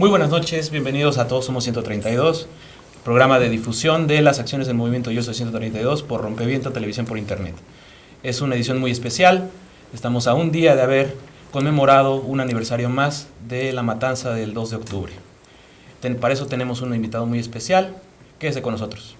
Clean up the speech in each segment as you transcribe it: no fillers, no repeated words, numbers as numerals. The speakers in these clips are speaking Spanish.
Muy buenas noches, bienvenidos a Todos Somos 132, programa de difusión de las acciones del movimiento Yo Soy 132 por Rompeviento Televisión por Internet. Es una edición muy especial, estamos a un día de haber conmemorado un aniversario más de la matanza del 2 de octubre. Para eso tenemos un invitado muy especial, quédese con nosotros.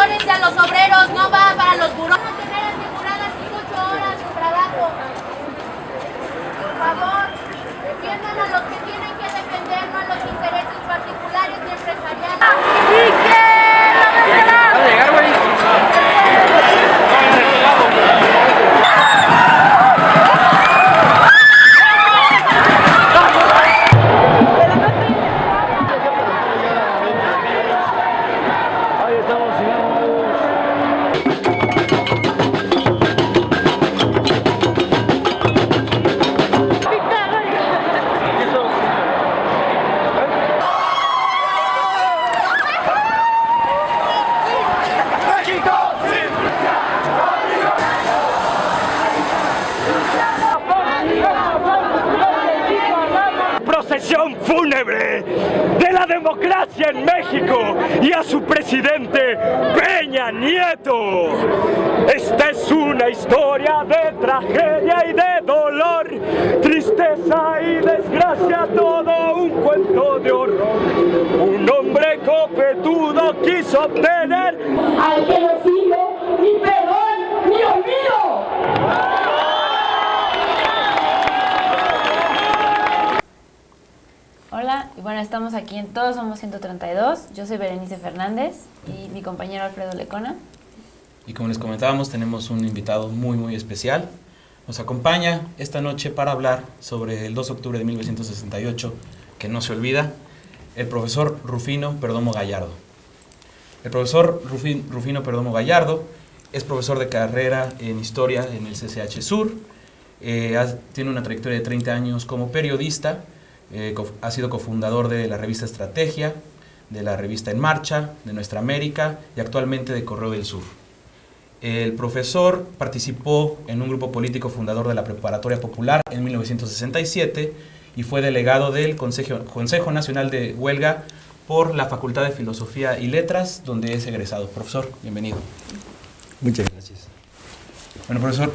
Y a los obreros, no va para los burós. Tener aseguradas 8 horas de trabajo. Por favor, defiendan a los que tienen que defender, no a los intereses particulares y empresariales. ¡Y que la vencerá! ¡Va a llegar, güey! Procesión fúnebre de la democracia en México y a su presidente Peña Nieto. Esta es una historia de tragedia y de dolor, tristeza y desgracia, todo un cuento de horror. Un hombre copetudo quiso obtener al genocidio, ni perdón ni olvido. Hola, y bueno, estamos aquí en Todos Somos 132. Yo soy Berenice Fernández y mi compañero Alfredo Lecona. Y como les comentábamos, tenemos un invitado muy especial. Nos acompaña esta noche para hablar sobre el 2 de octubre de 1968, que no se olvida, el profesor Rufino Perdomo Gallardo. El profesor Rufino Perdomo Gallardo es profesor de carrera en Historia en el CCH Sur. Tiene una trayectoria de 30 años como periodista. Ha sido cofundador de la revista Estrategia, de la revista En Marcha, de Nuestra América y actualmente de Correo del Sur. El profesor participó en un grupo político fundador de la Preparatoria Popular en 1967 y fue delegado del Consejo Nacional de Huelga por la Facultad de Filosofía y Letras, donde es egresado. Profesor, bienvenido. Muchas gracias. Bueno, profesor,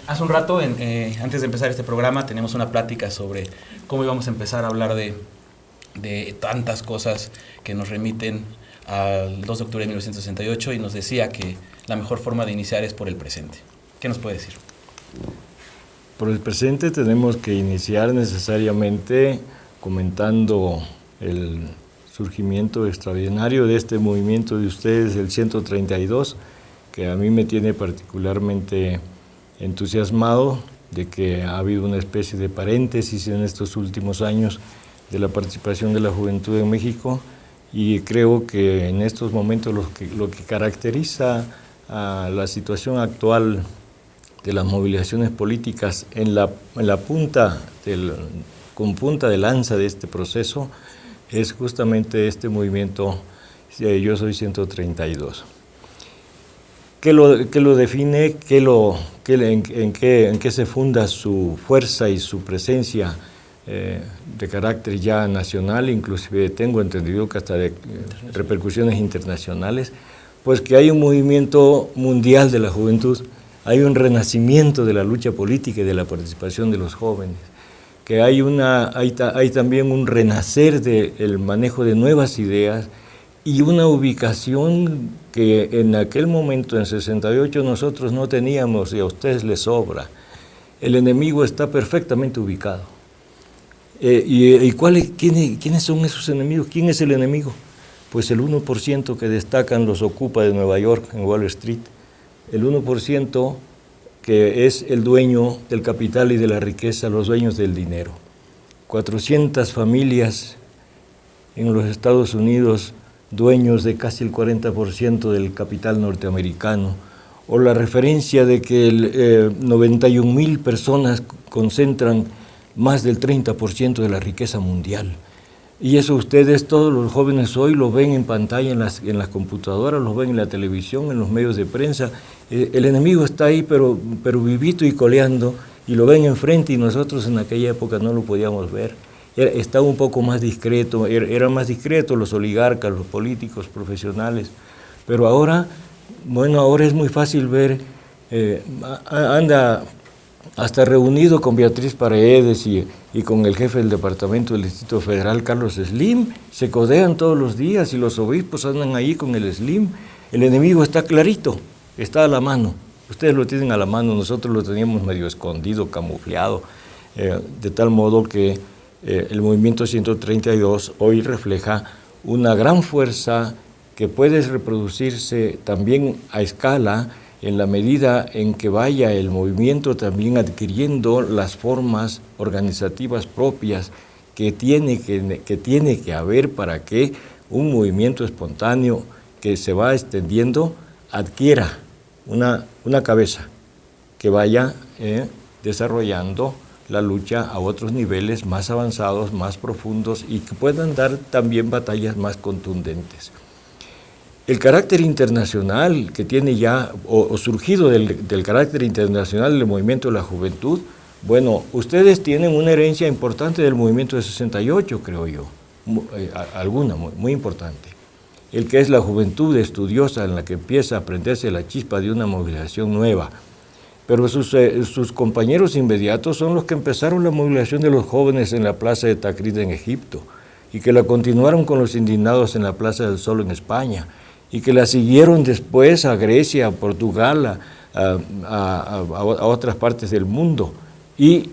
hace un rato, antes de empezar este programa, tenemos una plática sobre cómo íbamos a empezar a hablar de tantas cosas que nos remiten al 2 de octubre de 1968 y nos decía que la mejor forma de iniciar es por el presente. ¿Qué nos puede decir? Por el presente tenemos que iniciar necesariamente comentando el surgimiento extraordinario de este movimiento de ustedes, el 132, que a mí me tiene particularmente entusiasmado de que ha habido una especie de paréntesis en estos últimos años de la participación de la juventud en México, y creo que en estos momentos lo que caracteriza a la situación actual de las movilizaciones políticas con punta de lanza de este proceso es justamente este movimiento Yo Soy 132. ¿Qué lo define? ¿En qué se funda su fuerza y su presencia de carácter ya nacional? Inclusive tengo entendido que hasta de repercusiones internacionales, pues que hay un movimiento mundial de la juventud, hay un renacimiento de la lucha política y de la participación de los jóvenes, que hay también un renacer del manejo de nuevas ideas y una ubicación que en aquel momento, en 68, nosotros no teníamos y a ustedes les sobra. El enemigo está perfectamente ubicado. ¿Quiénes son esos enemigos? ¿Quién es el enemigo? Pues el 1% que destacan los ocupa de Nueva York, en Wall Street. El 1% que es el dueño del capital y de la riqueza, los dueños del dinero. 400 familias en los Estados Unidos, dueños de casi el 40% del capital norteamericano, o la referencia de que 91,000 personas concentran más del 30% de la riqueza mundial. Y eso ustedes, todos los jóvenes hoy, lo ven en pantalla, en las computadoras, lo ven en la televisión, en los medios de prensa. El enemigo está ahí, pero vivito y coleando, y lo ven enfrente, y nosotros en aquella época no lo podíamos ver. Estaba un poco más discreto, eran más discretos los oligarcas, los políticos profesionales, pero ahora es muy fácil ver, anda hasta reunido con Beatriz Paredes y con el jefe del departamento del Distrito Federal, Carlos Slim, se codean todos los días y los obispos andan ahí con el Slim. El enemigo está clarito, está a la mano, ustedes lo tienen a la mano, nosotros lo teníamos medio escondido, camufleado, de tal modo que el movimiento 132 hoy refleja una gran fuerza que puede reproducirse también a escala en la medida en que vaya el movimiento también adquiriendo las formas organizativas propias que tiene que haber para que un movimiento espontáneo que se va extendiendo adquiera una cabeza que vaya desarrollando la lucha a otros niveles más avanzados, más profundos y que puedan dar también batallas más contundentes. El carácter internacional que tiene ya, o surgido del carácter internacional del movimiento de la juventud, bueno, ustedes tienen una herencia importante del movimiento de 68, creo yo, alguna muy importante. El que es la juventud estudiosa en la que empieza a prenderse la chispa de una movilización nueva. Pero sus compañeros inmediatos son los que empezaron la movilización de los jóvenes en la plaza de Takrit en Egipto, y que la continuaron con los indignados en la Plaza del Sol en España, y que la siguieron después a Grecia, a Portugal, a otras partes del mundo, y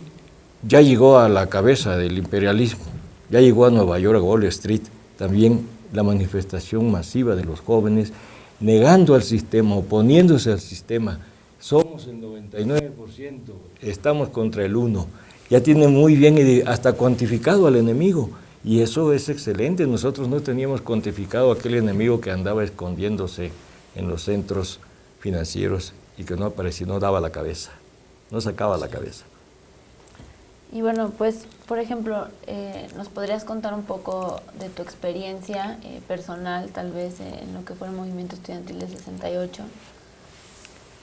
ya llegó a la cabeza del imperialismo, ya llegó a Nueva York, a Wall Street, también la manifestación masiva de los jóvenes, negando al sistema, oponiéndose al sistema. Somos el 99%, estamos contra el 1%, ya tienen muy bien hasta cuantificado al enemigo. Y eso es excelente, nosotros no teníamos cuantificado aquel enemigo que andaba escondiéndose en los centros financieros y que no aparecía, no daba la cabeza, no sacaba la cabeza. Y bueno, pues, por ejemplo, ¿nos podrías contar un poco de tu experiencia personal, tal vez, en lo que fue el movimiento estudiantil de 68?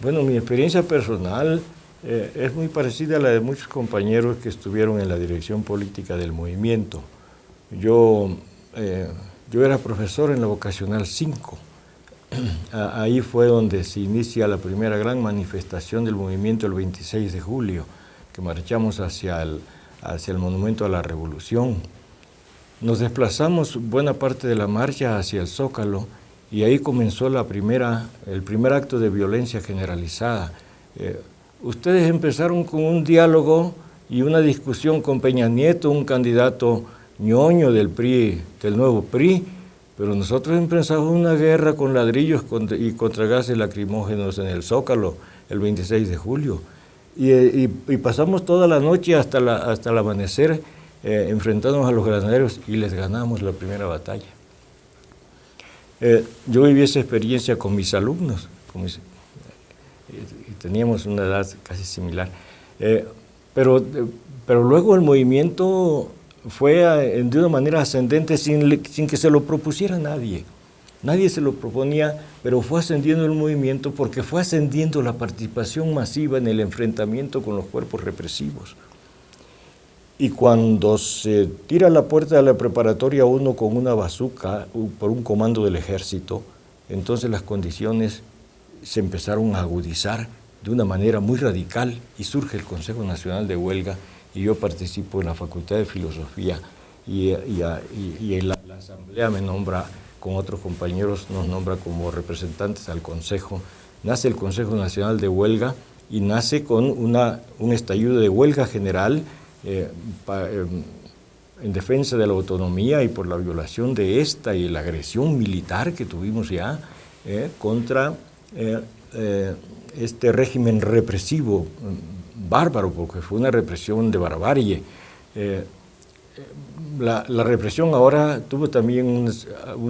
Bueno, mi experiencia personal es muy parecida a la de muchos compañeros que estuvieron en la dirección política del movimiento. Yo era profesor en la Vocacional 5. Ahí fue donde se inicia la primera gran manifestación del movimiento el 26 de julio, que marchamos hacia el Monumento a la Revolución. Nos desplazamos buena parte de la marcha hacia el Zócalo y ahí comenzó el primer acto de violencia generalizada. Ustedes empezaron con un diálogo y una discusión con Peña Nieto, un candidato ñoño del PRI, del nuevo PRI, pero nosotros empezamos una guerra con ladrillos y contra gases lacrimógenos en el Zócalo el 26 de julio. Y pasamos toda la noche hasta el amanecer enfrentándonos a los granaderos y les ganamos la primera batalla. Yo viví esa experiencia con mis alumnos, y teníamos una edad casi similar. Pero luego el movimiento fue de una manera ascendente sin que se lo propusiera nadie. Nadie se lo proponía, pero fue ascendiendo el movimiento porque fue ascendiendo la participación masiva en el enfrentamiento con los cuerpos represivos. Y cuando se tira a la puerta de la preparatoria uno con una bazuca por un comando del ejército, entonces las condiciones se empezaron a agudizar de una manera muy radical y surge el Consejo Nacional de Huelga y yo participo en la Facultad de Filosofía y la Asamblea me nombra con otros compañeros, nos nombra como representantes al Consejo. Nace el Consejo Nacional de Huelga y nace con un estallido de huelga general en defensa de la autonomía y por la violación de esta y la agresión militar que tuvimos ya contra este régimen represivo bárbaro, porque fue una represión de barbarie. La represión ahora tuvo también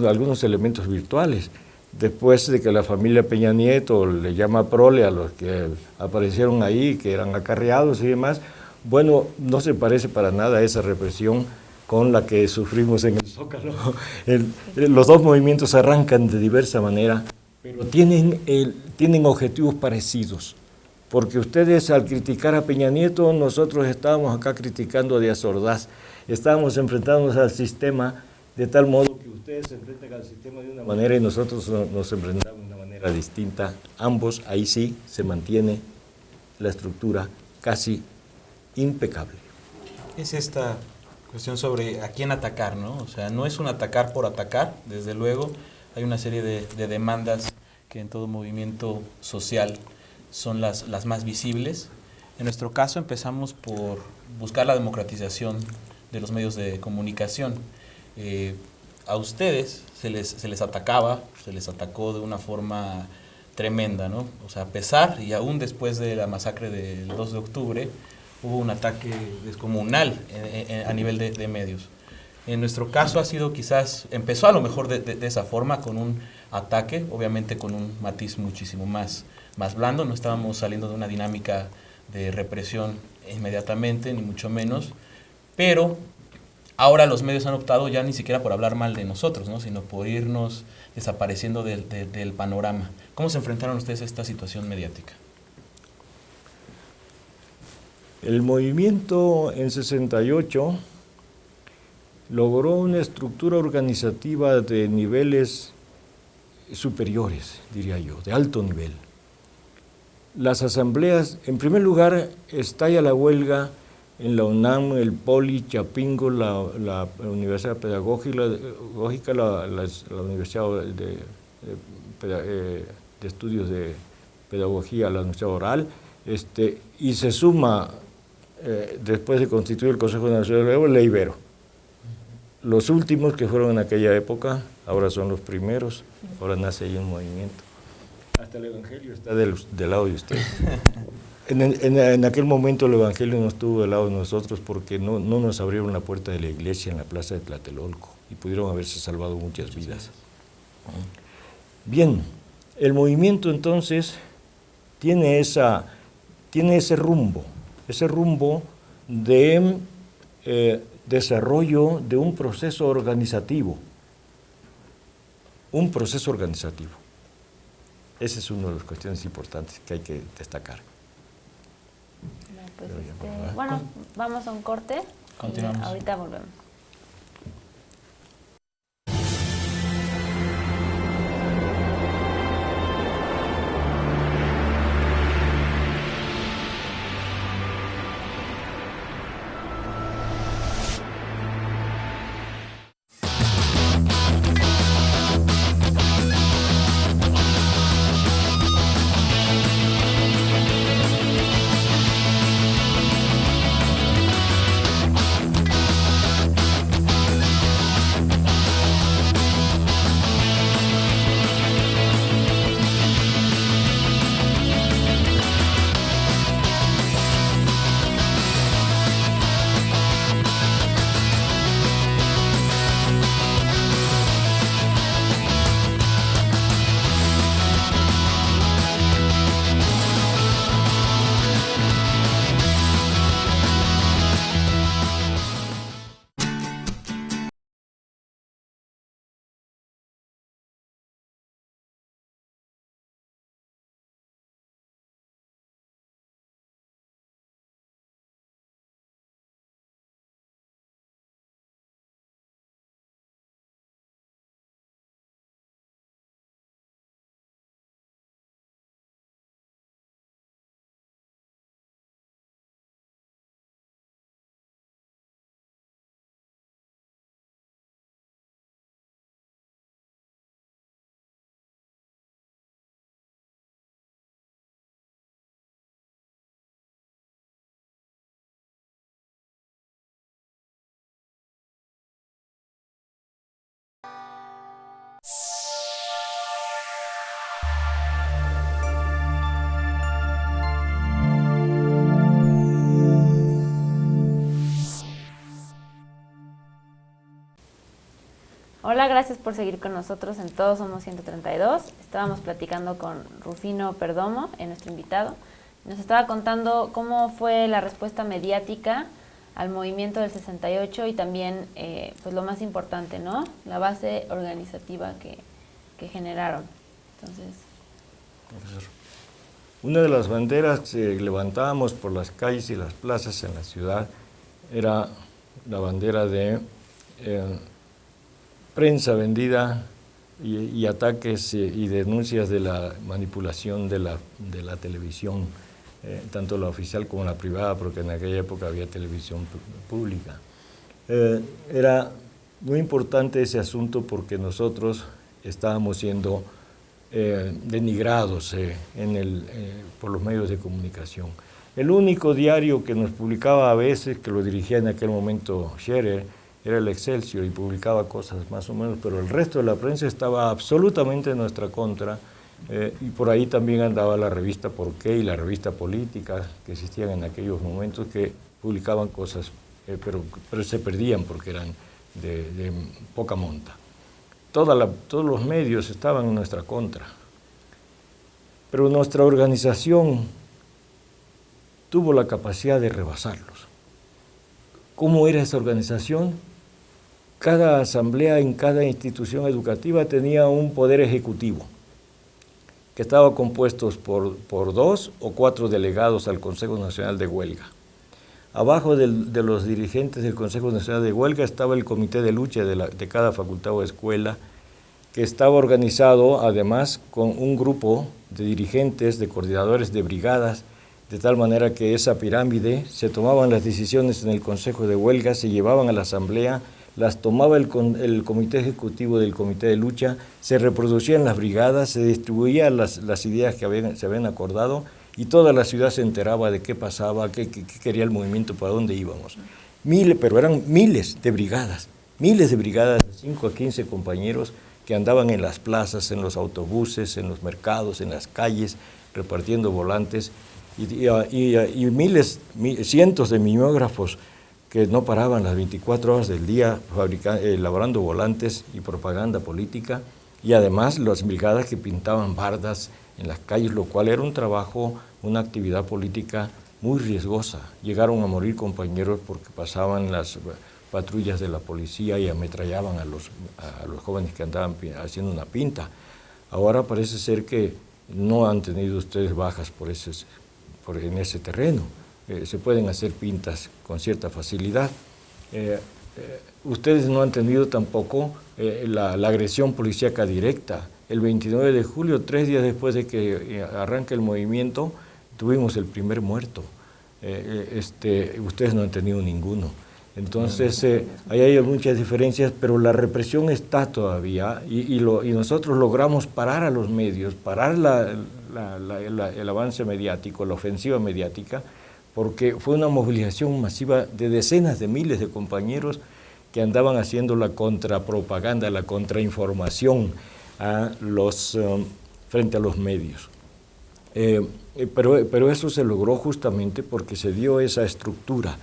algunos elementos virtuales. Después de que la familia Peña Nieto le llama prole a los que aparecieron ahí, que eran acarreados y demás, bueno, no se parece para nada a esa represión con la que sufrimos en el Zócalo. Los dos movimientos arrancan de diversa manera, pero tienen objetivos parecidos. Porque ustedes al criticar a Peña Nieto, nosotros estábamos acá criticando a Díaz Ordaz, estábamos enfrentándonos al sistema de tal modo que ustedes se enfrentan al sistema de una manera y nosotros nos enfrentamos de una manera distinta. Ambos, ahí sí, se mantiene la estructura casi impecable. Es esta cuestión sobre a quién atacar, ¿no? O sea, no es un atacar por atacar, desde luego. Hay una serie de demandas que en todo movimiento social son las más visibles. En nuestro caso empezamos por buscar la democratización de los medios de comunicación. A ustedes se les atacaba, se les atacó de una forma tremenda, ¿no? O sea, a pesar y aún después de la masacre del 2 de octubre, hubo un ataque descomunal a nivel de medios. En nuestro caso ha sido quizás, empezó a lo mejor de esa forma, con un ataque, obviamente con un matiz muchísimo más blando. No estábamos saliendo de una dinámica de represión inmediatamente, ni mucho menos, pero ahora los medios han optado ya ni siquiera por hablar mal de nosotros, ¿no? Sino por irnos desapareciendo del panorama. ¿Cómo se enfrentaron ustedes a esta situación mediática? El movimiento en 68 logró una estructura organizativa de niveles superiores, diría yo, de alto nivel. Las asambleas, en primer lugar, estalla la huelga en la UNAM, el Poli, Chapingo, la Universidad Pedagógica, la Universidad de Estudios de Pedagogía, la Universidad Oral, y se suma, después de constituir el Consejo Nacional de Huelga, la Ibero. Los últimos que fueron en aquella época, ahora son los primeros, ahora nace ahí un movimiento. Hasta el Evangelio está del lado de ustedes. En aquel momento el Evangelio no estuvo del lado de nosotros porque no nos abrieron la puerta de la iglesia en la plaza de Tlatelolco y pudieron haberse salvado muchas vidas. Bien, el movimiento entonces tiene ese rumbo de desarrollo de un proceso organizativo. Esa es una de las cuestiones importantes que hay que destacar. No, pues bueno, vamos a un corte. Continuamos. Ahorita volvemos. Hola, gracias por seguir con nosotros en Todos Somos 132. Estábamos platicando con Rufino Perdomo, nuestro invitado. Nos estaba contando cómo fue la respuesta mediática al movimiento del 68 y también, pues lo más importante, ¿no? La base organizativa que generaron. Entonces, profesor. Una de las banderas que levantábamos por las calles y las plazas en la ciudad era la bandera de prensa vendida y ataques y denuncias de la manipulación de la televisión, tanto la oficial como la privada, porque en aquella época había televisión pública. Era muy importante ese asunto porque nosotros estábamos siendo denigrados por los medios de comunicación. El único diario que nos publicaba a veces, que lo dirigía en aquel momento Scherer, era el Excelsior y publicaba cosas más o menos, pero el resto de la prensa estaba absolutamente en nuestra contra, y por ahí también andaba la revista Por qué y la revista Política, que existían en aquellos momentos, que publicaban cosas, pero se perdían porque eran de poca monta. Todos los medios estaban en nuestra contra, pero nuestra organización tuvo la capacidad de rebasarlos. ¿Cómo era esa organización? Cada asamblea en cada institución educativa tenía un poder ejecutivo que estaba compuesto por 2 o 4 delegados al Consejo Nacional de Huelga. Abajo de los dirigentes del Consejo Nacional de Huelga estaba el comité de lucha de cada facultad o escuela, que estaba organizado además con un grupo de dirigentes, de coordinadores de brigadas, de tal manera que esa pirámide se tomaban las decisiones en el Consejo de Huelga, se llevaban a la asamblea, las tomaba el comité ejecutivo del comité de lucha, se reproducían las brigadas, se distribuían las ideas que se habían acordado, y toda la ciudad se enteraba de qué pasaba, qué quería el movimiento, para dónde íbamos. Pero eran miles de brigadas, de 5 a 15 compañeros que andaban en las plazas, en los autobuses, en los mercados, en las calles, repartiendo volantes, y cientos de mimeógrafos que no paraban las 24 horas del día elaborando volantes y propaganda política, y además las brigadas que pintaban bardas en las calles, lo cual era un trabajo, una actividad política muy riesgosa. Llegaron a morir compañeros porque pasaban las patrullas de la policía y ametrallaban a los jóvenes que andaban haciendo una pinta. Ahora parece ser que no han tenido ustedes bajas en ese terreno. Se pueden hacer pintas con cierta facilidad. Ustedes no han tenido tampoco la agresión policíaca directa. El 29 de julio, 3 días después de que arranque el movimiento, tuvimos el primer muerto. Ustedes no han tenido ninguno. Entonces, ahí hay muchas diferencias, pero la represión está todavía, y nosotros logramos parar a los medios, parar el avance mediático, la ofensiva mediática, porque fue una movilización masiva de decenas de miles de compañeros que andaban haciendo la contrapropaganda, la contrainformación frente a los medios. Pero eso se logró justamente porque se dio esa estructura.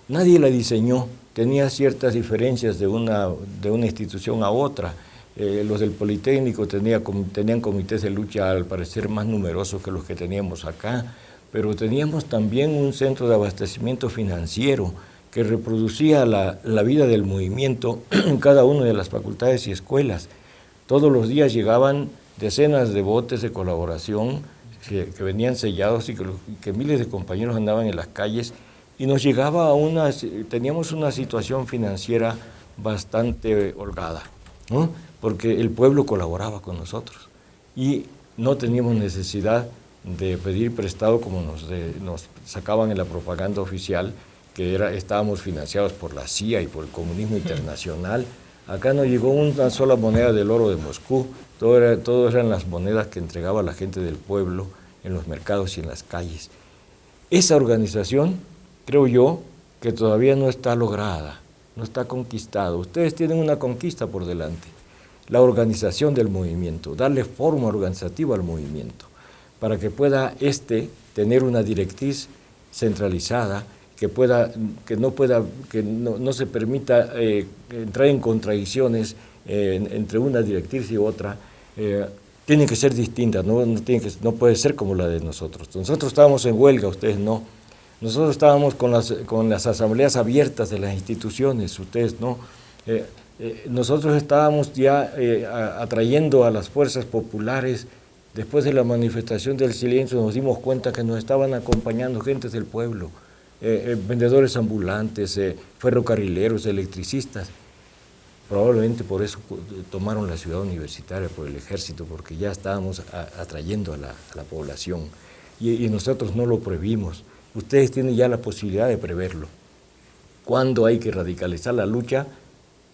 Nadie la diseñó, tenía ciertas diferencias de una institución a otra. Los del Politécnico tenían comités de lucha al parecer más numerosos que los que teníamos acá, pero teníamos también un centro de abastecimiento financiero que reproducía la vida del movimiento en cada una de las facultades y escuelas. Todos los días llegaban decenas de botes de colaboración que venían sellados y que miles de compañeros andaban en las calles, y nos llegaba teníamos una situación financiera bastante holgada, ¿no? Porque el pueblo colaboraba con nosotros y no teníamos necesidad de pedir prestado como nos sacaban en la propaganda oficial, que estábamos financiados por la CIA y por el comunismo internacional. Acá no llegó una sola moneda del oro de Moscú, todo eran las monedas que entregaba la gente del pueblo en los mercados y en las calles. Esa organización, creo yo, que todavía no está lograda, no está conquistada. Ustedes tienen una conquista por delante, la organización del movimiento, darle forma organizativa al movimiento, para que pueda tener una directriz centralizada no se permita entrar en contradicciones entre una directriz y otra, tienen que ser distintas, no puede ser como la de nosotros. Nosotros estábamos en huelga, ustedes no. Nosotros estábamos con las asambleas abiertas de las instituciones, ustedes no. Nosotros estábamos ya atrayendo a las fuerzas populares. Después de la manifestación del silencio nos dimos cuenta que nos estaban acompañando gentes del pueblo, vendedores ambulantes, ferrocarrileros, electricistas. Probablemente por eso tomaron la ciudad universitaria, por el ejército, porque ya estábamos atrayendo a la población y nosotros no lo previmos. Ustedes tienen ya la posibilidad de preverlo. ¿Cuándo hay que radicalizar la lucha?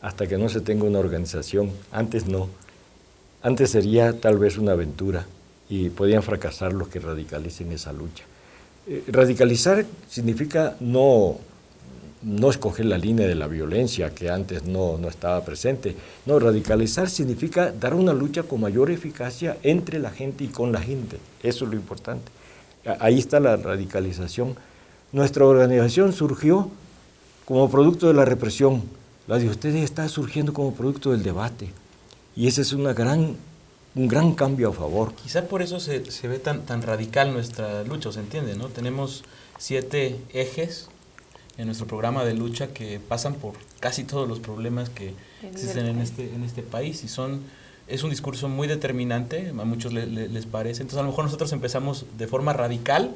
Hasta que no se tenga una organización. Antes no. Antes sería tal vez una aventura y podían fracasar los que radicalicen esa lucha. Radicalizar significa no escoger la línea de la violencia que antes no estaba presente. No, radicalizar significa dar una lucha con mayor eficacia entre la gente y con la gente. Eso es lo importante. Ahí está la radicalización. Nuestra organización surgió como producto de la represión. La de ustedes está surgiendo como producto del debate. Y ese es un gran cambio a favor. Quizá por eso se ve tan radical nuestra lucha, ¿se entiende? ¿No? Tenemos 7 ejes en nuestro programa de lucha que pasan por casi todos los problemas que existen en este país y es un discurso muy determinante, a muchos les parece. Entonces a lo mejor nosotros empezamos de forma radical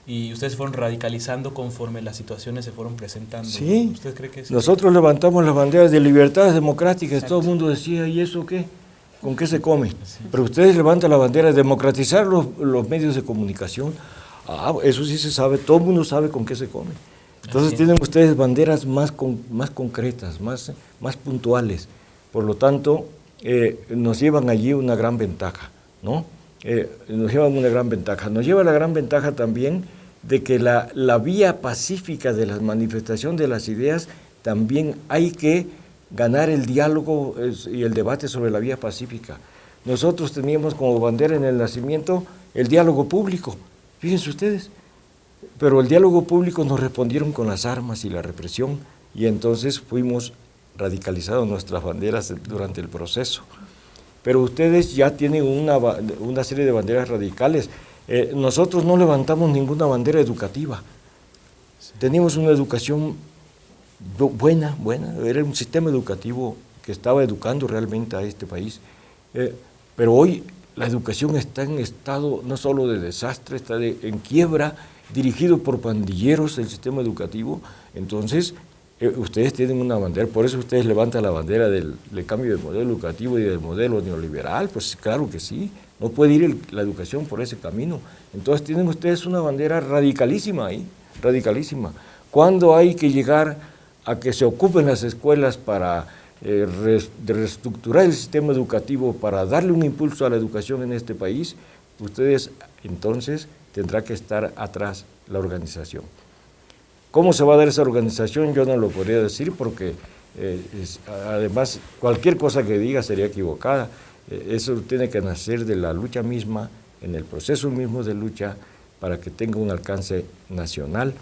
y ustedes se fueron radicalizando conforme las situaciones se fueron presentando. Sí, ¿Usted cree que sí? Nosotros levantamos las banderas de libertades democráticas. Exacto. Todo el mundo decía, ¿y eso qué? ¿Con qué se come? Sí. Pero ustedes levantan la bandera de democratizar los medios de comunicación. Eso sí se sabe, todo el mundo sabe con qué se come. Entonces tienen ustedes banderas más concretas, más puntuales. Por lo tanto, nos llevan allí una gran ventaja, ¿no? Nos llevan una gran ventaja. Nos lleva la gran ventaja también de que la vía pacífica de la manifestación de las ideas también hay que ganar el diálogo y el debate sobre la vía pacífica. Nosotros teníamos como bandera en el nacimiento el diálogo público, fíjense ustedes, pero el diálogo público nos respondieron con las armas y la represión y entonces fuimos radicalizando nuestras banderas durante el proceso. Pero ustedes ya tienen una serie de banderas radicales. Nosotros no levantamos ninguna bandera educativa. Sí. Teníamos una educación buena, era un sistema educativo que estaba educando realmente a este país. Pero hoy la educación está en estado no solo de desastre, está en quiebra, dirigido por pandilleros el sistema educativo. Entonces, ustedes tienen una bandera, por eso ustedes levantan la bandera del cambio del modelo educativo y del modelo neoliberal, pues claro que sí, no puede ir la educación por ese camino. Entonces tienen ustedes una bandera radicalísima ahí, radicalísima. ¿Cuándo hay que llegar a que se ocupen las escuelas para reestructurar el sistema educativo, para darle un impulso a la educación en este país? Ustedes entonces tendrá que estar atrás la organización. ¿Cómo se va a dar esa organización? Yo no lo podría decir porque además cualquier cosa que diga sería equivocada. Eso tiene que nacer de la lucha misma, en el proceso mismo de lucha, para que tenga un alcance nacional.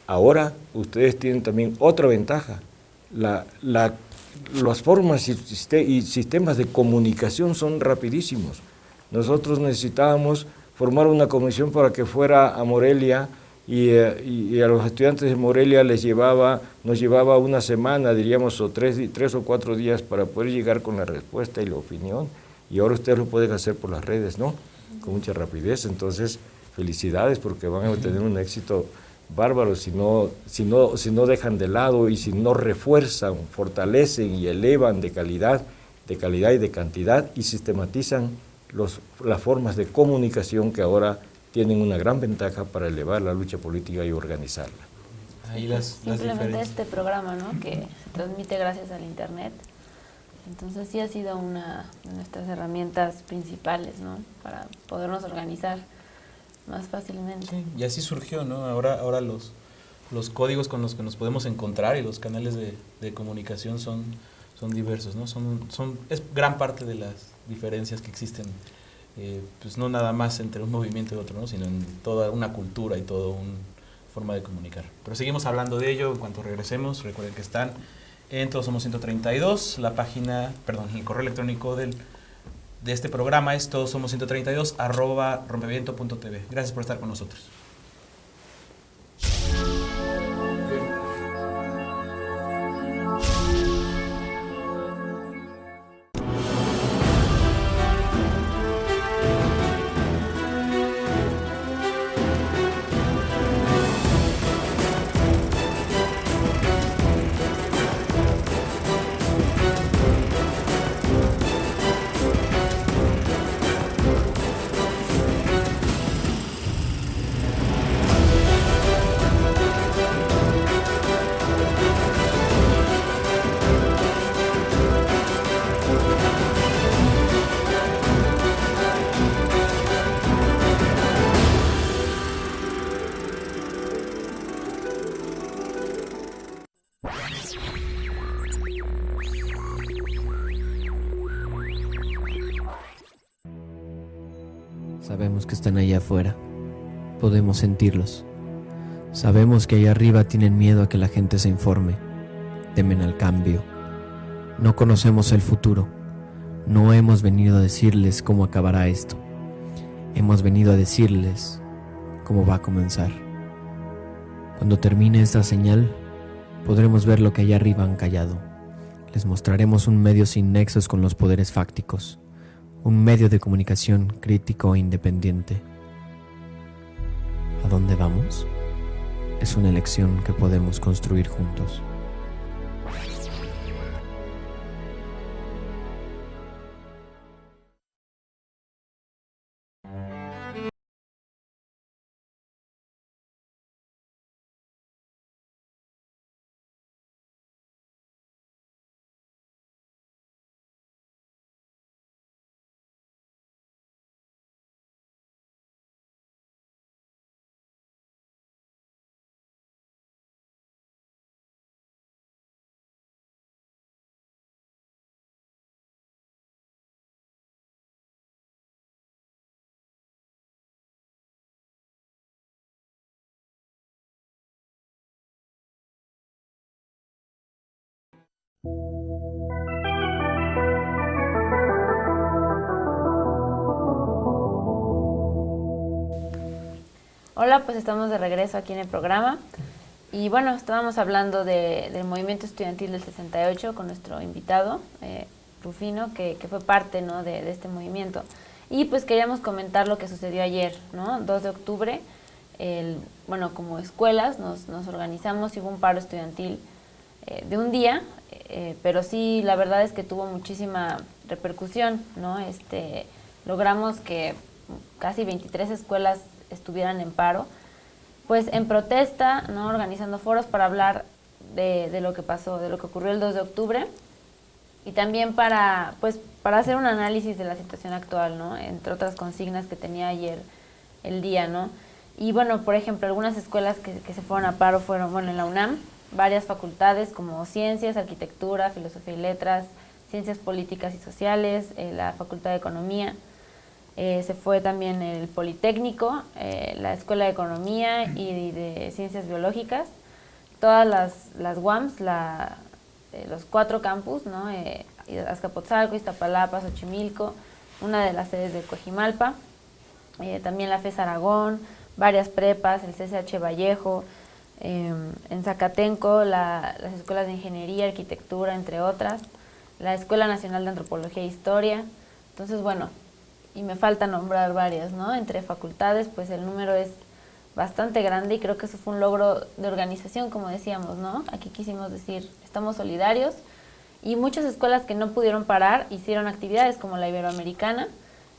Ahora ustedes tienen también otra ventaja. Las formas y sistemas de comunicación son rapidísimos. Nosotros necesitábamos formar una comisión para que fuera a Morelia y a los estudiantes de Morelia nos llevaba una semana, diríamos, o tres o 4 días para poder llegar con la respuesta y la opinión. Y ahora ustedes lo pueden hacer por las redes, ¿no? Con mucha rapidez. Entonces, felicidades porque van a tener un éxito bárbaro si no dejan de lado y si no refuerzan, fortalecen y elevan de calidad y de cantidad y sistematizan las formas de comunicación que ahora tienen una gran ventaja para elevar la lucha política y organizarla. Ahí simplemente este programa, ¿no?, que se transmite gracias al internet. Entonces sí ha sido una de nuestras herramientas principales, ¿no?, para podernos organizar más fácilmente. Sí, y así surgió, ¿no? Ahora los códigos con los que nos podemos encontrar y los canales de comunicación son diversos, ¿no? Es gran parte de las diferencias que existen, pues no nada más entre un movimiento y otro, ¿no?, sino en toda una cultura y todo un forma de comunicar. Pero seguimos hablando de ello en cuanto regresemos. Recuerden que están en Todos Somos 132, la página, perdón, el correo electrónico de este programa es todosomos132@rompeviento.tv. Gracias por estar con nosotros. Sabemos que están allá afuera, podemos sentirlos. Sabemos que allá arriba tienen miedo a que la gente se informe, temen al cambio. No conocemos el futuro, no hemos venido a decirles cómo acabará esto. Hemos venido a decirles cómo va a comenzar. Cuando termine esta señal, podremos ver lo que allá arriba han callado. Les mostraremos un medio sin nexos con los poderes fácticos. Un medio de comunicación crítico e independiente. ¿A dónde vamos? Es una elección que podemos construir juntos. Hola, pues estamos de regreso aquí en el programa y bueno, estábamos hablando del movimiento estudiantil del 68 con nuestro invitado, Rufino, que fue parte, ¿no?, de este movimiento. Y pues queríamos comentar lo que sucedió ayer, ¿no? 2 de octubre, bueno, como escuelas nos organizamos y hubo un paro estudiantil de un día, pero sí, la verdad es que tuvo muchísima repercusión, ¿no? Logramos que casi 23 escuelas estuvieran en paro, pues en protesta, ¿no?, organizando foros para hablar de lo que pasó, de lo que ocurrió el 2 de octubre y también para hacer un análisis de la situación actual, ¿no?, entre otras consignas que tenía ayer el día, ¿no? Y bueno, por ejemplo, algunas escuelas que se fueron a paro fueron, bueno, en la UNAM, varias facultades como Ciencias, Arquitectura, Filosofía y Letras, Ciencias Políticas y Sociales, la Facultad de Economía. Se fue también el Politécnico, la Escuela de Economía y de Ciencias Biológicas, todas las UAMs, los 4 campus, ¿no? Azcapotzalco, Iztapalapa, Xochimilco, una de las sedes de Coajimalpa, también la FES Aragón, varias prepas, el CCH Vallejo, en Zacatenco las escuelas de Ingeniería, Arquitectura, entre otras, la Escuela Nacional de Antropología e Historia. Entonces, bueno, y me falta nombrar varias, ¿no? Entre facultades, pues el número es bastante grande y creo que eso fue un logro de organización, como decíamos, ¿no? Aquí quisimos decir, estamos solidarios y muchas escuelas que no pudieron parar hicieron actividades como la Iberoamericana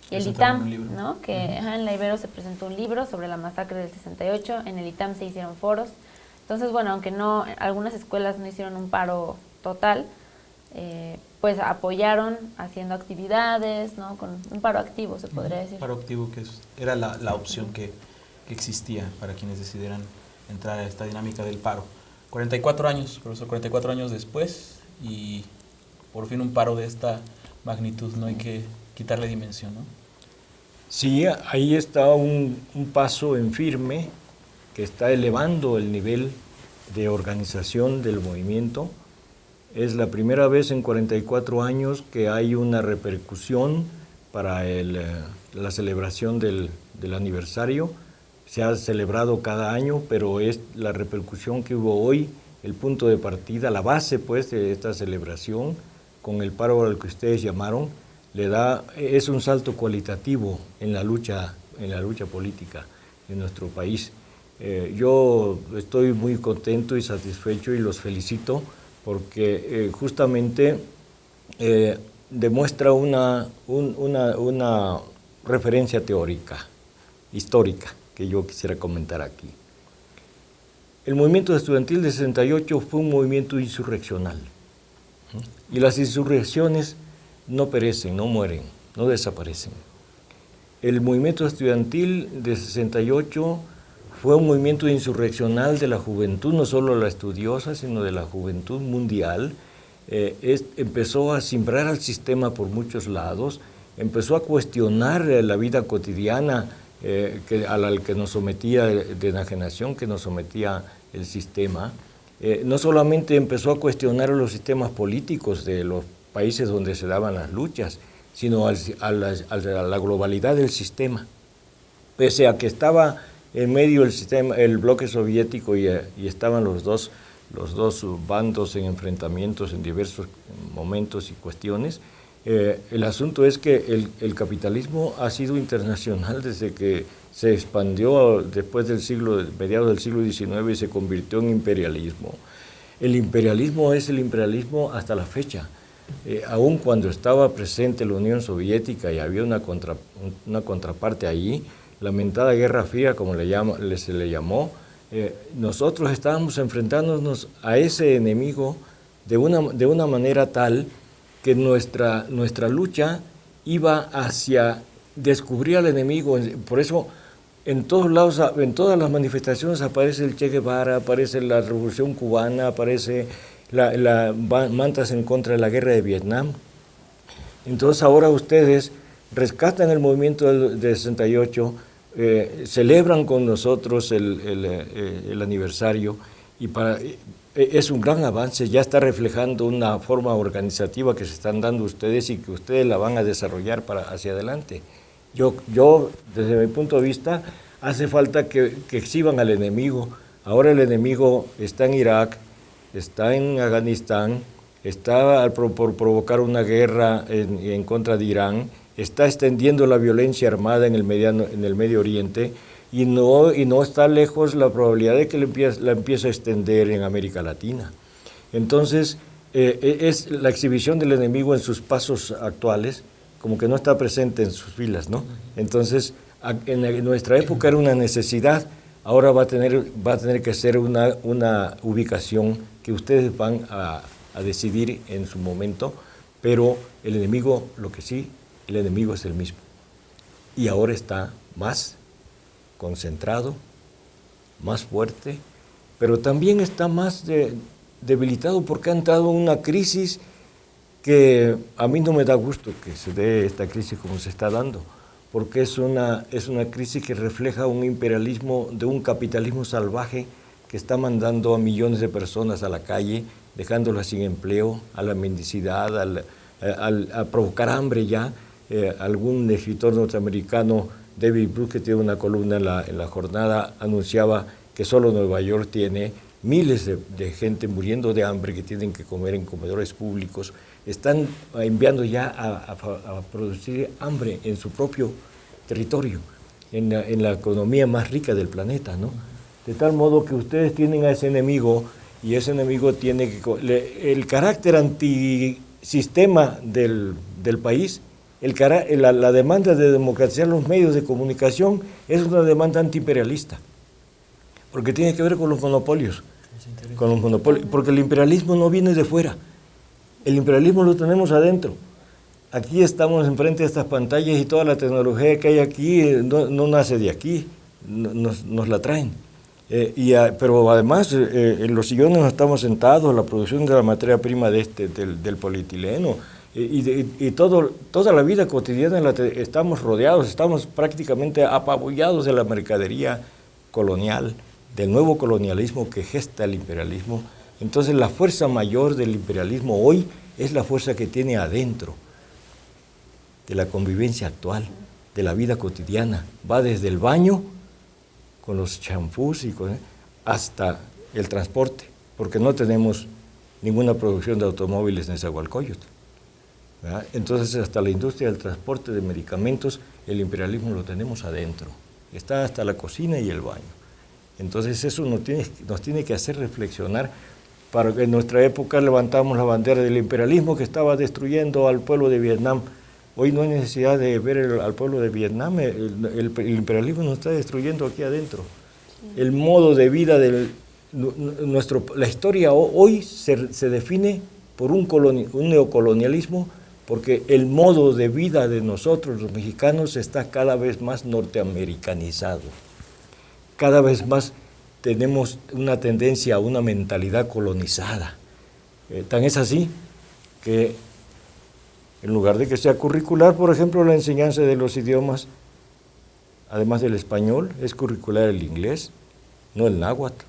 y el ITAM, ¿no? Que en la Ibero se presentó un libro sobre la masacre del 68, en el ITAM se hicieron foros. Entonces, bueno, aunque no, algunas escuelas no hicieron un paro total, pues apoyaron haciendo actividades, ¿no? Con un paro activo, se podría decir. Paro activo, que era la opción que existía para quienes decidieran entrar a esta dinámica del paro. 44 años, profesor, 44 años después y por fin un paro de esta magnitud, no hay que quitarle dimensión, ¿no? Sí, ahí está un paso en firme que está elevando el nivel de organización del movimiento. Es la primera vez en 44 años que hay una repercusión para la celebración del aniversario. Se ha celebrado cada año, pero es la repercusión que hubo hoy, el punto de partida, la base pues de esta celebración, con el paro al que ustedes llamaron, es un salto cualitativo en la lucha política en nuestro país. Yo estoy muy contento y satisfecho y los felicito porque justamente demuestra una referencia teórica, histórica, que yo quisiera comentar aquí. El movimiento estudiantil de 68 fue un movimiento insurreccional. Y las insurrecciones no perecen, no mueren, no desaparecen. El movimiento estudiantil de 68 fue un movimiento insurreccional de la juventud, no solo la estudiosa, sino de la juventud mundial. Empezó a cimbrar al sistema por muchos lados, empezó a cuestionar la vida cotidiana a la que nos sometía, de enajenación que nos sometía el sistema. No solamente empezó a cuestionar los sistemas políticos de los países donde se daban las luchas, sino a la globalidad del sistema. Pese a que estaba en medio del sistema, el bloque soviético y estaban los dos bandos en enfrentamientos en diversos momentos y cuestiones, el asunto es que el capitalismo ha sido internacional desde que se expandió después mediados del siglo XIX y se convirtió en imperialismo. El imperialismo es el imperialismo hasta la fecha. Aun cuando estaba presente la Unión Soviética y había una contraparte ahí, lamentada Guerra Fría, como se le llamó, nosotros estábamos enfrentándonos a ese enemigo de una manera tal que nuestra lucha iba hacia descubrir al enemigo. Por eso en todos lados, en todas las manifestaciones aparece el Che Guevara, aparece la Revolución Cubana, aparece mantas en contra de la guerra de Vietnam. Entonces ahora ustedes rescatan el movimiento de 68, celebran con nosotros el aniversario y es un gran avance, ya está reflejando una forma organizativa que se están dando ustedes y que ustedes la van a desarrollar hacia adelante. Yo, desde mi punto de vista, hace falta que exhiban al enemigo. Ahora el enemigo está en Irak, está en Afganistán, está por provocar una guerra en contra de Irán, está extendiendo la violencia armada en el Medio Oriente y no está lejos la probabilidad de que la empiece a extender en América Latina. Entonces, es la exhibición del enemigo en sus pasos actuales, como que no está presente en sus filas, ¿no? Entonces, en nuestra época era una necesidad, ahora va a tener que ser una ubicación que ustedes van a decidir en su momento, pero el enemigo, el enemigo es el mismo. Y ahora está más concentrado, más fuerte, pero también está más debilitado porque ha entrado en una crisis que a mí no me da gusto que se dé esta crisis como se está dando, porque es una crisis que refleja un imperialismo de un capitalismo salvaje que está mandando a millones de personas a la calle, dejándolas sin empleo, a la mendicidad, a provocar hambre ya. Algún escritor norteamericano, David Brooks, que tiene una columna en la jornada, anunciaba que solo Nueva York tiene miles de gente muriendo de hambre que tienen que comer en comedores públicos. Están enviando ya a producir hambre en su propio territorio, en la economía más rica del planeta, ¿no? De tal modo que ustedes tienen a ese enemigo y ese enemigo tiene el carácter antisistema del país. La demanda de democratizar los medios de comunicación es una demanda antiimperialista, porque tiene que ver con los monopolios, porque el imperialismo no viene de fuera, el imperialismo lo tenemos adentro. Aquí estamos enfrente de estas pantallas y toda la tecnología que hay aquí no nace de aquí, nos la traen. Pero además en los sillones no estamos sentados, la producción de la materia prima del polietileno, y toda la vida cotidiana estamos rodeados, estamos prácticamente apabullados de la mercadería colonial del nuevo colonialismo que gesta el imperialismo. Entonces la fuerza mayor del imperialismo hoy es la fuerza que tiene adentro de la convivencia actual, de la vida cotidiana. Va desde el baño, con los champús, hasta el transporte, porque no tenemos ninguna producción de automóviles en Nezahualcóyotl, ¿verdad? Entonces hasta la industria del transporte de medicamentos, el imperialismo lo tenemos adentro. Está hasta la cocina y el baño. Entonces eso nos tiene que hacer reflexionar. Para que en nuestra época levantamos la bandera del imperialismo que estaba destruyendo al pueblo de Vietnam. Hoy no hay necesidad de ver al pueblo de Vietnam, el imperialismo nos está destruyendo aquí adentro. Sí. El modo de vida la historia hoy se define por un neocolonialismo, porque el modo de vida de nosotros los mexicanos está cada vez más norteamericanizado. Cada vez más tenemos una tendencia a una mentalidad colonizada. Tan es así que en lugar de que sea curricular, por ejemplo, la enseñanza de los idiomas, además del español, es curricular el inglés, no el náhuatl.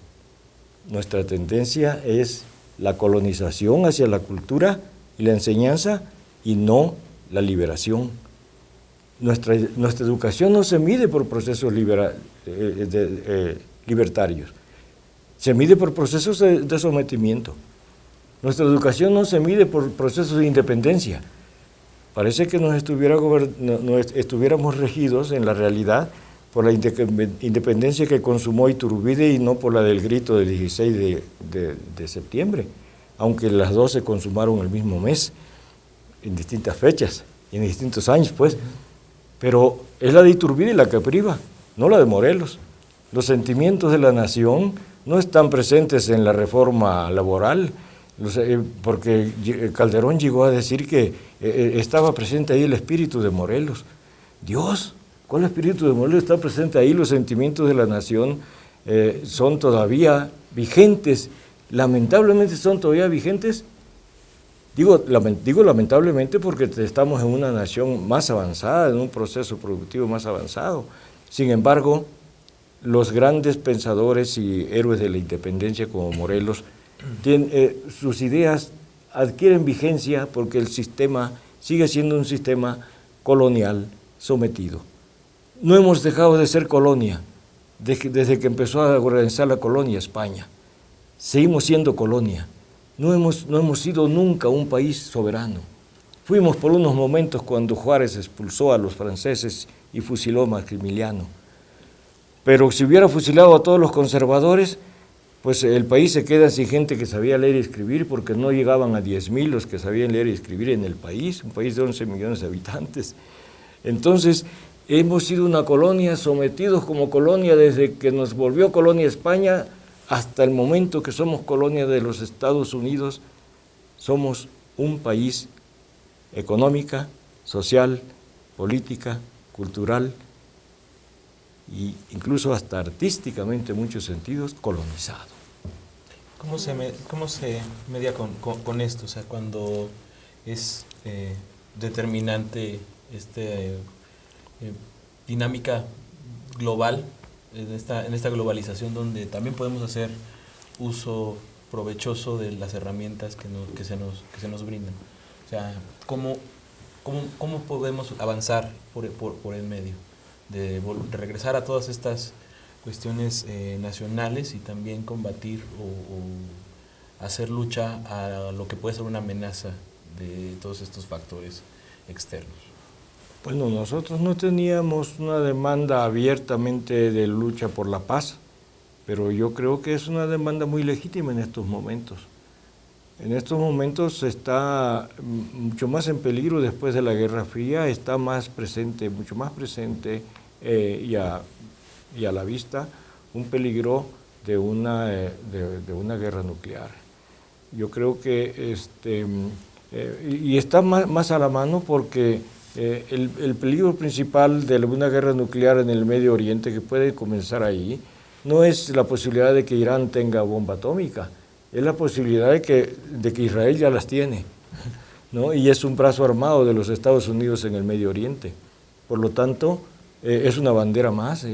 Nuestra tendencia es la colonización hacia la cultura y la enseñanza y no la liberación. Nuestra educación no se mide por procesos libertarios, se mide por procesos de sometimiento. Nuestra educación no se mide por procesos de independencia. Parece que estuviéramos regidos en la realidad por la independencia que consumó Iturbide y no por la del grito del 16 de septiembre, aunque las dos se consumaron el mismo mes, en distintas fechas y en distintos años, pues. Pero es la de Iturbide la que priva, no la de Morelos. Los sentimientos de la nación no están presentes en la reforma laboral, porque Calderón llegó a decir que estaba presente ahí el espíritu de Morelos. Dios, ¿cuál espíritu de Morelos está presente ahí? Los sentimientos de la nación son todavía vigentes, lamentablemente son todavía vigentes. Digo lamentablemente porque estamos en una nación más avanzada, en un proceso productivo más avanzado. Sin embargo, los grandes pensadores y héroes de la independencia como Morelos, sus ideas adquieren vigencia porque el sistema sigue siendo un sistema colonial sometido. No hemos dejado de ser colonia desde que empezó a organizar la colonia España. Seguimos siendo colonia. No hemos sido nunca un país soberano. Fuimos por unos momentos cuando Juárez expulsó a los franceses y fusiló a Maximiliano. Pero si hubiera fusilado a todos los conservadores, pues el país se queda sin gente que sabía leer y escribir, porque no llegaban a 10,000 los que sabían leer y escribir en el país, un país de 11 millones de habitantes. Entonces, hemos sido una colonia, sometidos como colonia desde que nos volvió colonia España hasta el momento que somos colonia de los Estados Unidos. Somos un país económica, social, política, cultural e incluso hasta artísticamente en muchos sentidos colonizado. ¿Cómo se media con esto? O sea, cuando es determinante dinámica global, en esta globalización donde también podemos hacer uso provechoso de las herramientas que se nos brindan. O sea, ¿cómo podemos avanzar por el medio? De regresar a todas estas cuestiones nacionales y también combatir o hacer lucha a lo que puede ser una amenaza de todos estos factores externos. Bueno, nosotros no teníamos una demanda abiertamente de lucha por la paz, pero yo creo que es una demanda muy legítima en estos momentos. En estos momentos está mucho más en peligro después de la Guerra Fría, está más presente, mucho más presente y a la vista un peligro de una guerra nuclear. Yo creo que y está más a la mano porque el peligro principal de una guerra nuclear en el Medio Oriente, que puede comenzar ahí, no es la posibilidad de que Irán tenga bomba atómica, es la posibilidad de que Israel ya las tiene, ¿no? Y es un brazo armado de los Estados Unidos en el Medio Oriente. Por lo tanto, es una bandera más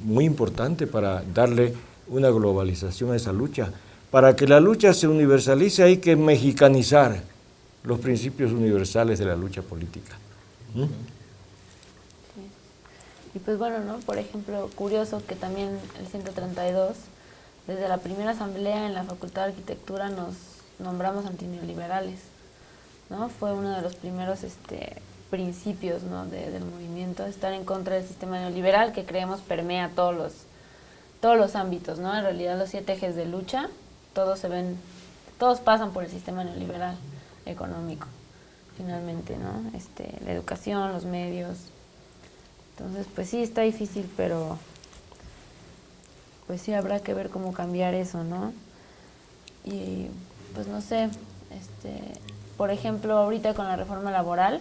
muy importante para darle una globalización a esa lucha. Para que la lucha se universalice hay que mexicanizar los principios universales de la lucha política. ¿Mm? Sí. Y pues bueno, ¿no? Por ejemplo, curioso que también el 132, desde la primera asamblea en la Facultad de Arquitectura nos nombramos antineoliberales, ¿no? Fue uno de los primeros principios, ¿no? del movimiento, estar en contra del sistema neoliberal que creemos permea todos los ámbitos, ¿no? En realidad los 7 ejes de lucha, todos pasan por el sistema neoliberal económico, finalmente, ¿no? La educación, los medios. Entonces, pues sí, está difícil, pero pues sí habrá que ver cómo cambiar eso, ¿no? Y pues no sé, por ejemplo, ahorita con la reforma laboral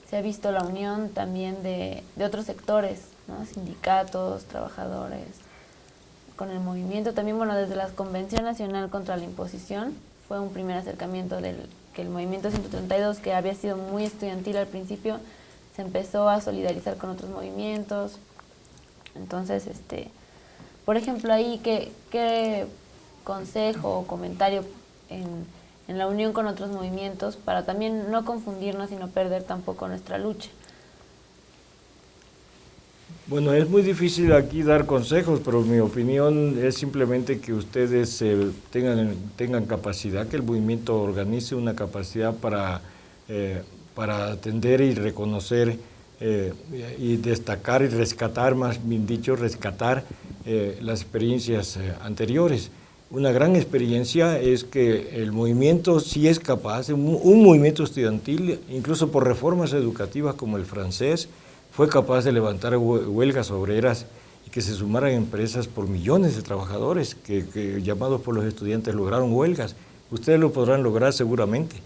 se ha visto la unión también de otros sectores, ¿no? Sindicatos, trabajadores, con el movimiento también, bueno, desde la Convención Nacional contra la Imposición fue un primer acercamiento que el movimiento 132, que había sido muy estudiantil al principio, se empezó a solidarizar con otros movimientos. Entonces, por ejemplo, ahí, ¿qué consejo o comentario en la unión con otros movimientos para también no confundirnos y no perder tampoco nuestra lucha? Bueno, es muy difícil aquí dar consejos, pero mi opinión es simplemente que ustedes tengan capacidad, que el movimiento organice una capacidad para atender y reconocer y destacar y rescatar, más bien dicho, rescatar las experiencias anteriores. Una gran experiencia es que el movimiento sí es capaz, un movimiento estudiantil, incluso por reformas educativas como el francés, fue capaz de levantar huelgas obreras y que se sumaran empresas por millones de trabajadores que llamados por los estudiantes lograron huelgas. Ustedes lo podrán lograr seguramente.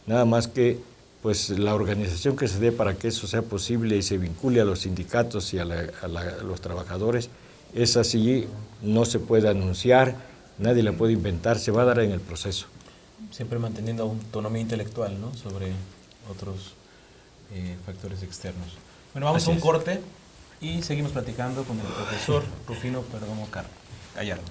Nada más que pues la organización que se dé para que eso sea posible y se vincule a los sindicatos y a los trabajadores, es así, no se puede anunciar, nadie la puede inventar, se va a dar en el proceso. Siempre manteniendo autonomía intelectual, ¿no? Sobre otros factores externos. Bueno, vamos a un corte y seguimos platicando con el profesor Rufino Perdomo Gallardo.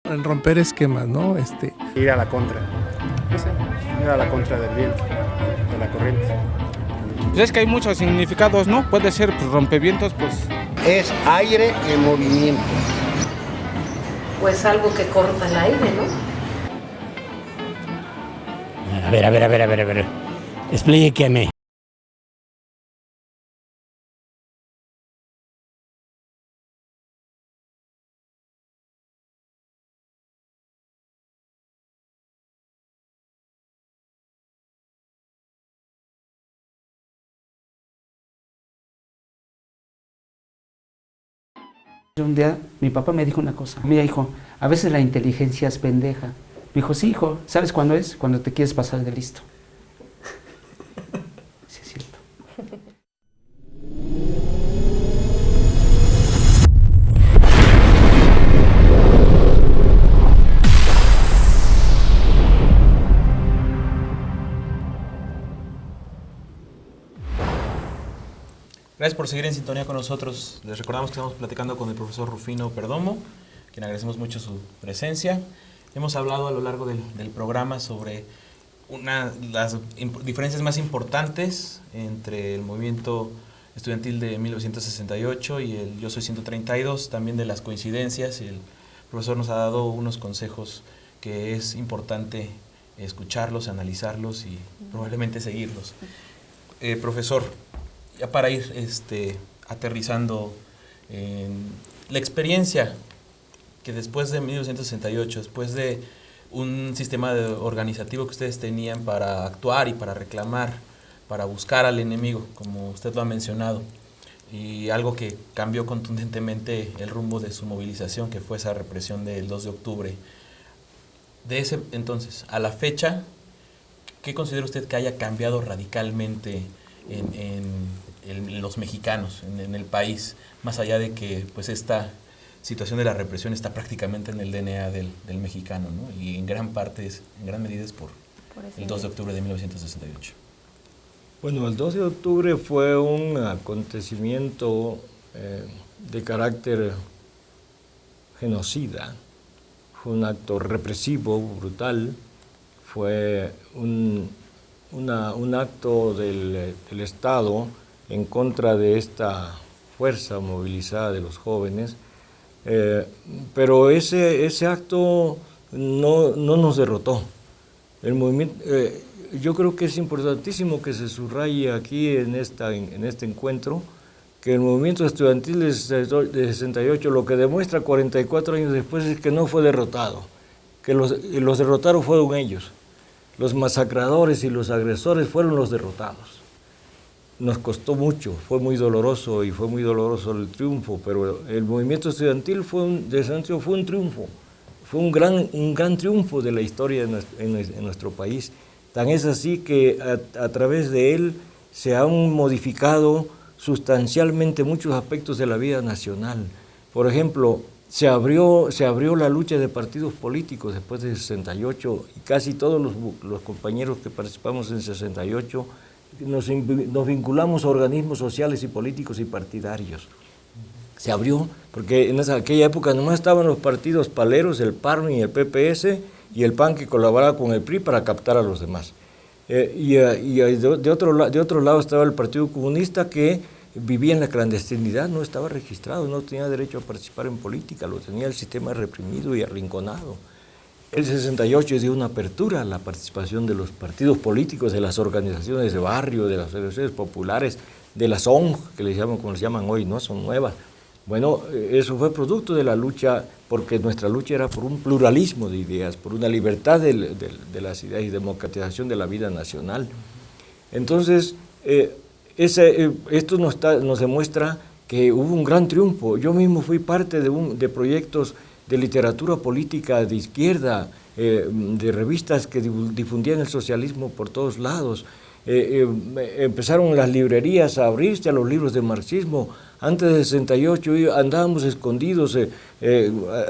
En romper esquemas, ¿no? Ir a la contra, no sé, ir a la contra del viento, de la corriente. Pues es que hay muchos significados, ¿no? Puede ser pues, rompevientos, pues... Es aire en movimiento. Pues algo que corta el aire, ¿no? A ver. Explíqueme. Un día mi papá me dijo una cosa: mira, hijo, a veces la inteligencia es pendeja. Me dijo: sí, hijo, ¿sabes cuándo es? Cuando te quieres pasar de listo. Sí, es cierto. Gracias por seguir en sintonía con nosotros. Les recordamos que estamos platicando con el profesor Rufino Perdomo, quien agradecemos mucho su presencia. Hemos hablado a lo largo del programa sobre las diferencias más importantes entre el movimiento estudiantil de 1968 y el Yo Soy 132, también de las coincidencias, y el profesor nos ha dado unos consejos que es importante escucharlos, analizarlos y probablemente seguirlos. Profesor, ya para ir aterrizando en la experiencia que después de 1968, después de un sistema organizativo que ustedes tenían para actuar y para reclamar, para buscar al enemigo, como usted lo ha mencionado, y algo que cambió contundentemente el rumbo de su movilización, que fue esa represión del 2 de octubre. De ese entonces a la fecha, ¿qué considera usted que haya cambiado radicalmente en los mexicanos, en el país, más allá de que pues esta situación de la represión está prácticamente en el DNA del mexicano, ¿no? Y en gran medida es por el 2 de octubre de 1968? Bueno, el 2 de octubre fue un acontecimiento de carácter genocida, fue un acto represivo, brutal, fue un acto del Estado en contra de esta fuerza movilizada de los jóvenes, pero ese acto no nos derrotó. El movimiento, yo creo que es importantísimo que se subraye aquí en este encuentro que el movimiento estudiantil de 68, lo que demuestra 44 años después, es que no fue derrotado, que los derrotados fueron ellos. Los masacradores y los agresores fueron los derrotados. Nos costó mucho, fue muy doloroso y fue muy doloroso el triunfo, pero el movimiento estudiantil de Santiago fue un triunfo, fue un gran triunfo de la historia en nuestro país. Tan es así que a través de él se han modificado sustancialmente muchos aspectos de la vida nacional. Por ejemplo, se abrió la lucha de partidos políticos después de 68 y casi todos los compañeros que participamos en 68 nos vinculamos a organismos sociales y políticos y partidarios. Se abrió, porque en aquella época nomás estaban los partidos paleros, el PAN y el PPS, y el PAN que colaboraba con el PRI para captar a los demás. De otro lado estaba el Partido Comunista, que vivía en la clandestinidad, no estaba registrado, no tenía derecho a participar en política, lo tenía el sistema reprimido y arrinconado. El 68 dio una apertura a la participación de los partidos políticos, de las organizaciones de barrio, de las organizaciones populares, de las ONG, que como les llaman hoy, no son nuevas. Bueno, eso fue producto de la lucha, porque nuestra lucha era por un pluralismo de ideas, por una libertad de las ideas y democratización de la vida nacional. Entonces, esto nos demuestra que hubo un gran triunfo. Yo mismo fui parte de proyectos de literatura política de izquierda, de revistas que difundían el socialismo por todos lados. Empezaron las librerías a abrirse a los libros de marxismo. Antes de 68 andábamos escondidos,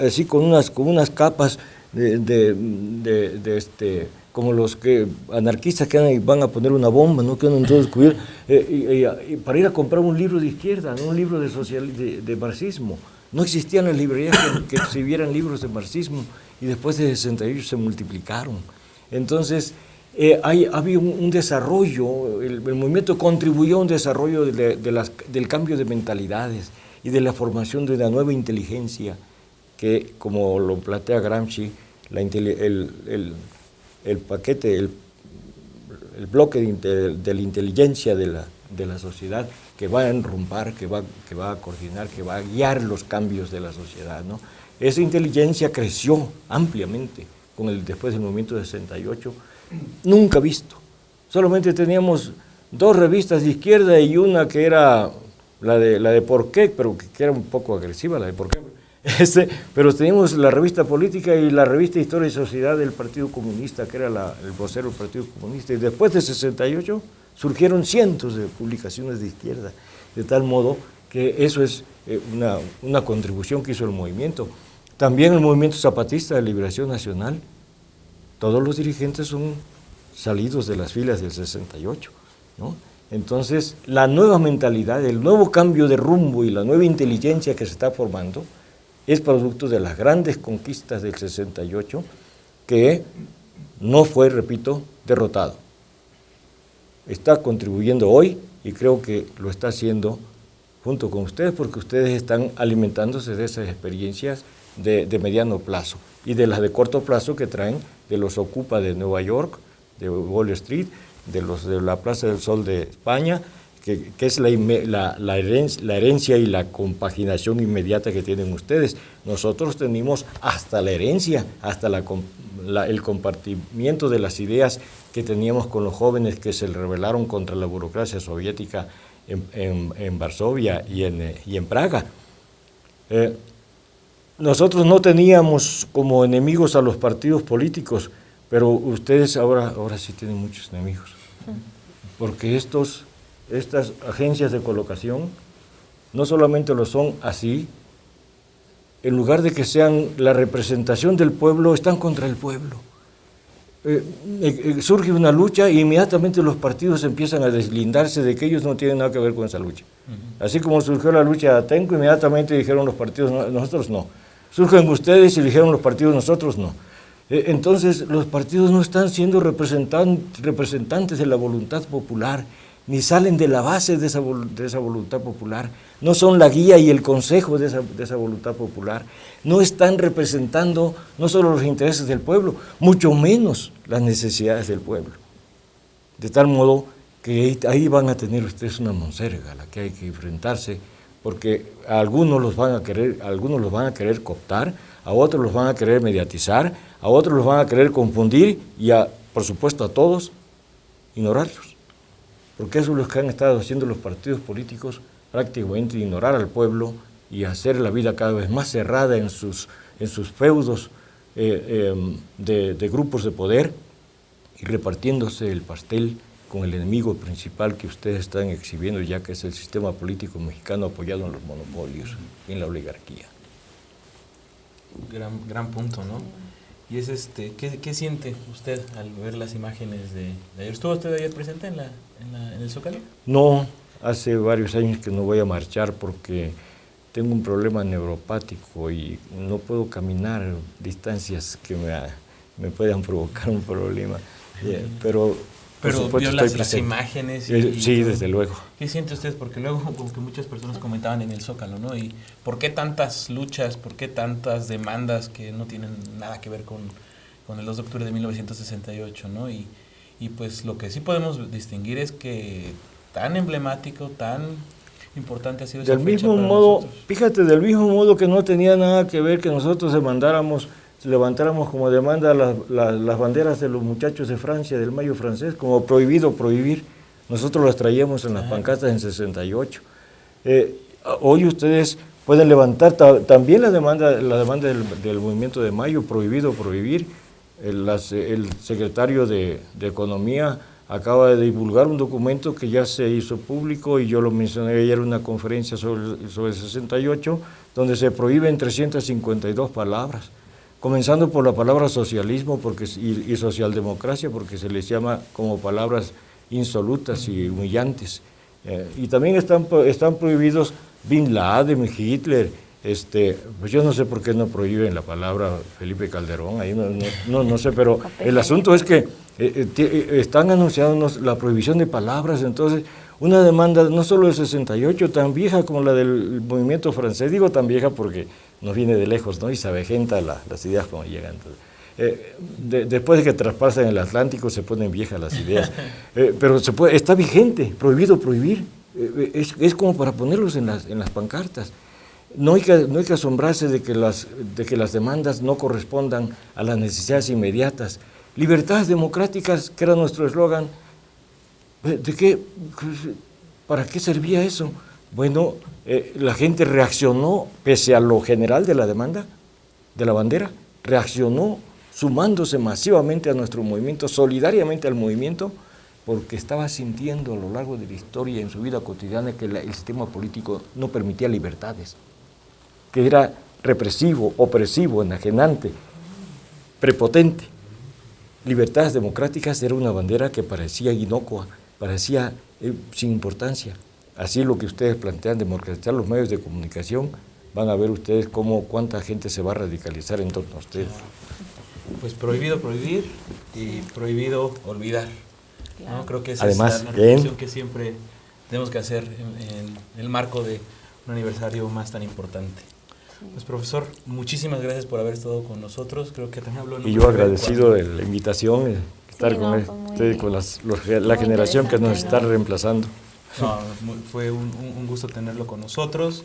así con unas capas como los anarquistas que van a poner una bomba, ¿no? Que andan todos cubiertos, para ir a comprar un libro de izquierda, ¿no? Un libro de marxismo. No existían las librerías que exhibieran libros de marxismo, y después de 68 se multiplicaron. Entonces, había un desarrollo, el movimiento contribuyó a un desarrollo del cambio de mentalidades y de la formación de una nueva inteligencia que, como lo plantea Gramsci, el paquete, el bloque de la inteligencia de la sociedad, que va a enrumbar, que va a coordinar, que va a guiar los cambios de la sociedad, ¿no? Esa inteligencia creció ampliamente después del movimiento de 68, nunca visto. Solamente teníamos 2 revistas de izquierda y una que era la de Por qué, pero que era un poco agresiva, la de Por qué. Pero teníamos la revista política y la revista Historia y Sociedad del Partido Comunista, que era el vocero del Partido Comunista. Y después de 68 surgieron cientos de publicaciones de izquierda, de tal modo que eso es una contribución que hizo el movimiento. También el movimiento zapatista de liberación nacional, todos los dirigentes son salidos de las filas del 68, ¿no? Entonces, la nueva mentalidad, el nuevo cambio de rumbo y la nueva inteligencia que se está formando es producto de las grandes conquistas del 68, que no fue, repito, derrotado. Está contribuyendo hoy y creo que lo está haciendo junto con ustedes, porque ustedes están alimentándose de esas experiencias de mediano plazo y de las de corto plazo que traen de los Ocupa de Nueva York, de Wall Street, de los de la Plaza del Sol de España, que es la herencia y la compaginación inmediata que tienen ustedes. Nosotros tenemos hasta la herencia, hasta el compartimiento de las ideas que teníamos con los jóvenes que se rebelaron contra la burocracia soviética en Varsovia y en Praga. Nosotros no teníamos como enemigos a los partidos políticos, pero ustedes ahora sí tienen muchos enemigos, porque estas agencias de colocación no solamente lo son así, en lugar de que sean la representación del pueblo, están contra el pueblo. Surge una lucha e inmediatamente los partidos empiezan a deslindarse de que ellos no tienen nada que ver con esa lucha. Así como surgió la lucha de Atenco, inmediatamente dijeron los partidos, nosotros no. Surgen ustedes y dijeron los partidos, nosotros no. Entonces los partidos no están siendo representantes de la voluntad popular, ni salen de la base de esa voluntad popular, no son la guía y el consejo de esa voluntad popular, no están representando no solo los intereses del pueblo, mucho menos las necesidades del pueblo. De tal modo que ahí van a tener ustedes una monserga a la que hay que enfrentarse, porque a algunos los van a querer cooptar, a otros los van a querer mediatizar, a otros los van a querer confundir y por supuesto a todos ignorarlos. Porque eso es lo que han estado haciendo los partidos políticos, prácticamente ignorar al pueblo y hacer la vida cada vez más cerrada en sus feudos de grupos de poder y repartiéndose el pastel con el enemigo principal que ustedes están exhibiendo, ya que es el sistema político mexicano apoyado en los monopolios y en la oligarquía. Gran punto, ¿no? Y es ¿qué siente usted al ver las imágenes de ayer? ¿Estuvo usted ayer presente en el Zócalo? No, hace varios años que no voy a marchar porque tengo un problema neuropático y no puedo caminar distancias que me puedan provocar un problema. Pero vio las imágenes sí, desde luego. ¿Qué siente usted? Porque luego como que muchas personas comentaban en el Zócalo, ¿no? Y ¿por qué tantas luchas, por qué tantas demandas que no tienen nada que ver con el 2 de octubre de 1968, ¿no? Y pues lo que sí podemos distinguir es que tan emblemático, tan importante ha sido esa fecha para nosotros. Fíjate, del mismo modo que no tenía nada que ver que nosotros levantáramos como demanda las banderas de los muchachos de Francia, del Mayo francés, como prohibido prohibir. Nosotros las traíamos en las pancartas en 68. Hoy ustedes pueden levantar también la demanda del movimiento de Mayo, prohibido prohibir. El secretario de Economía acaba de divulgar un documento que ya se hizo público y yo lo mencioné ayer en una conferencia sobre el 68, donde se prohíben 352 palabras. Comenzando por la palabra socialismo y socialdemocracia, porque se les llama como palabras insolutas y humillantes. Y también están prohibidos Bin Laden, Hitler. Pues yo no sé por qué no prohíben la palabra Felipe Calderón, ahí no sé, pero el asunto es que están anunciando la prohibición de palabras. Entonces una demanda no solo del 68, tan vieja como la del movimiento francés, digo tan vieja porque nos viene de lejos, ¿no? Y se avejenta las ideas como llegan. Después de que traspasan el Atlántico se ponen viejas las ideas, pero está vigente, prohibido prohibir, es como para ponerlos en las pancartas. No hay que asombrarse de que las demandas no correspondan a las necesidades inmediatas. Libertades democráticas, que era nuestro eslogan, ¿para qué servía eso? Bueno, la gente reaccionó, pese a lo general de la demanda, de la bandera, reaccionó sumándose masivamente a nuestro movimiento, solidariamente al movimiento, porque estaba sintiendo a lo largo de la historia, en su vida cotidiana, que el sistema político no permitía libertades, que era represivo, opresivo, enajenante, prepotente. Libertades democráticas era una bandera que parecía inocua, parecía sin importancia. Así lo que ustedes plantean, democratizar los medios de comunicación, van a ver ustedes cuánta gente se va a radicalizar en torno a ustedes. Pues prohibido prohibir y prohibido olvidar. ¿No? Creo que esa Además, es la reflexión que siempre tenemos que hacer en el marco de un aniversario más tan importante. Pues profesor, muchísimas gracias por haber estado con nosotros. Creo que también habló en y yo agradecido de la invitación, estar con ustedes, con la generación que nos está reemplazando. No, fue un gusto tenerlo con nosotros.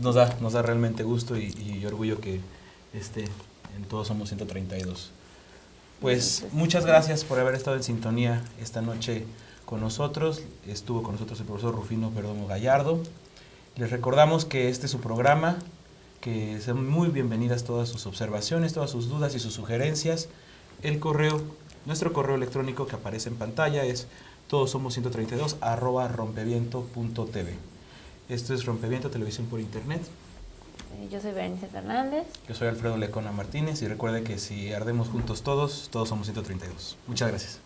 Nos da realmente gusto y orgullo que en Todos Somos 132. Pues muchas gracias por haber estado en sintonía esta noche con nosotros. Estuvo con nosotros el profesor Rufino Perdomo Gallardo. Les recordamos que este es su programa, que sean muy bienvenidas todas sus observaciones, todas sus dudas y sus sugerencias. Nuestro correo electrónico que aparece en pantalla es todosomos132@rompeviento.tv. Esto es Rompeviento Televisión por Internet. Yo soy Berenice Fernández. Yo soy Alfredo Lecona Martínez y recuerde que si ardemos juntos todos somos 132. Muchas gracias.